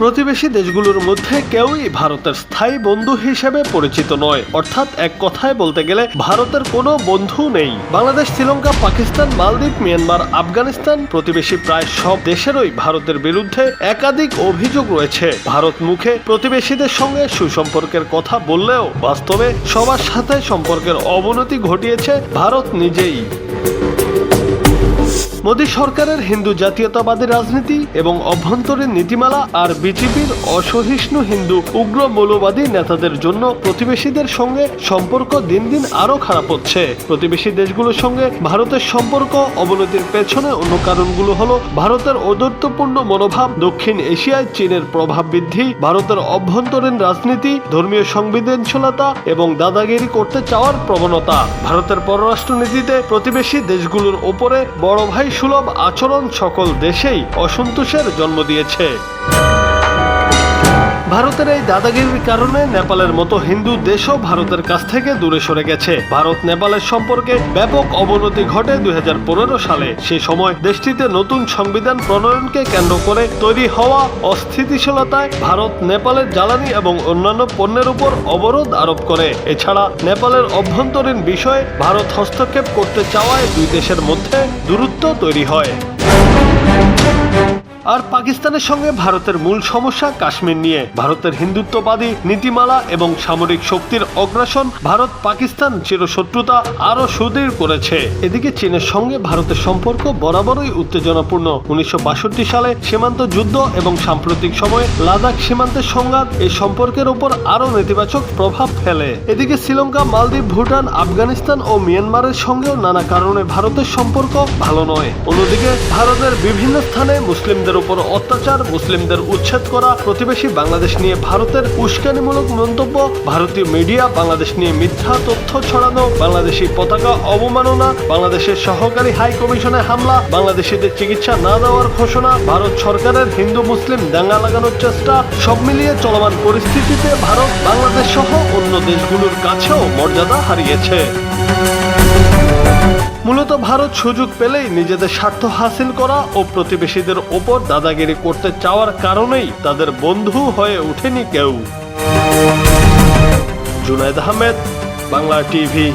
প্রতিবেশী দেশগুলোর মধ্যে কেউই ভারতের স্থায়ী বন্ধু হিসেবে পরিচিত নয়। অর্থাৎ এক কথায় বলতে গেলে ভারতের কোনো বন্ধু নেই। বাংলাদেশ, শ্রীলঙ্কা, পাকিস্তান, মালদ্বীপ, মিয়ানমার, আফগানিস্তান প্রতিবেশী প্রায় সব দেশেরই ভারতের বিরুদ্ধে একাধিক অভিযোগ রয়েছে। ভারত মুখে প্রতিবেশীদের সঙ্গে সুসম্পর্কের কথা বললেও বাস্তবে সবার সাথে সম্পর্কের অবনতি ঘটিয়েছে ভারত নিজেই। মোদী সরকারের হিন্দু জাতীয়তাবাদী রাজনীতি এবং অভ্যন্তরীণ নীতিমালা আর বিজেপির অসহিষ্ণু হিন্দু উগ্র মৌলবাদী নেতাদের জন্য প্রতিবেশীদের সঙ্গে সম্পর্ক দিন দিন আরও খারাপ হচ্ছে। প্রতিবেশী দেশগুলোর সঙ্গে ভারতের সম্পর্ক অবনতির পেছনে অন্য কারণগুলো হলো ভারতের ঔদার্যপূর্ণ মনোভাব, দক্ষিণ এশিয়ায় চীনের প্রভাব বৃদ্ধি, ভারতের অভ্যন্তরীণ রাজনীতি, ধর্মীয় সংবেদনশীলতা এবং দাদাগিরি করতে চাওয়ার প্রবণতা। ভারতের পররাষ্ট্রনীতিতে প্রতিবেশী দেশগুলোর ওপরে বড় ভাই সুলভ আচরণ সকল দেশেই অসন্তোষের জন্ম দিয়েছে। ভারতের এই দাদাগিরির কারণে নেপালের মতো হিন্দু দেশও ভারতের কাছ থেকে দূরে সরে গেছে। ভারত নেপালের সম্পর্কে ব্যাপক অবনতি ঘটে 2015 সালে। সে সময় দেশটিতে নতুন সংবিধান প্রণয়নকে কেন্দ্র করে তৈরি হওয়া অস্থিতিশীলতায় ভারত নেপালের জ্বালানি এবং অন্যান্য পণ্যের উপর অবরোধ আরোপ করে। এছাড়া নেপালের অভ্যন্তরীণ বিষয়ে ভারত হস্তক্ষেপ করতে চাওয়ায় দুই দেশের মধ্যে দূরত্ব তৈরি হয়। আর পাকিস্তানের সঙ্গে ভারতের মূল সমস্যা কাশ্মীর নিয়ে। ভারতের হিন্দুত্ববাদী নীতিমালা এবং সামরিক শক্তির অগ্রাসন ভারত পাকিস্তান চিরশত্রুতা আরও সুদৃঢ় করেছে। এদিকে চীনের সঙ্গে ভারতের সম্পর্ক বরাবরই উত্তেজনাপূর্ণ। 1962 সালে সীমান্ত যুদ্ধ এবং সাম্প্রতিক সময়ে লাদাখ সীমান্তের সংঘাত এই সম্পর্কের উপর আরও নেতিবাচক প্রভাব ফেলে। এদিকে শ্রীলঙ্কা, মালদ্বীপ, ভুটান, আফগানিস্তান ও মিয়ানমারের সঙ্গেও নানা কারণে ভারতের সম্পর্ক ভালো নয়। অন্যদিকে ভারতের বিভিন্ন স্থানে মুসলিমদের উপর অত্যাচার, মুসলিমদের উচ্ছেদ করা, প্রতিবেশী বাংলাদেশ নিয়ে ভারতের উস্কানিমূলক মন্তব্য, ভারতীয় মিডিয়া বাংলাদেশ নিয়ে মিথ্যা তথ্য ছড়ানো, বাংলাদেশি পতাকা অবমাননা, বাংলাদেশের সহকারী হাই কমিশনে হামলা, বাংলাদেশিদের চিকিৎসা না দেওয়ার ঘোষণা, ভারত সরকারের হিন্দু মুসলিম দাঙ্গা লাগানোর চেষ্টা, সব মিলিয়ে চলমান পরিস্থিতিতে ভারত বাংলাদেশ সহ অন্য দেশগুলোর কাছেও মর্যাদা হারিয়েছে। মূলত ভারত সুযোগ পেলেই নিজেদের স্বার্থ হাসিল করা ও প্রতিবেশীদের ওপর দাদাগিরি করতে চাওয়ার কারণেই তাদের বন্ধু হয়ে ওঠেনি কেউ। জুনায়েদ আহমেদ, বাংলা টিভি।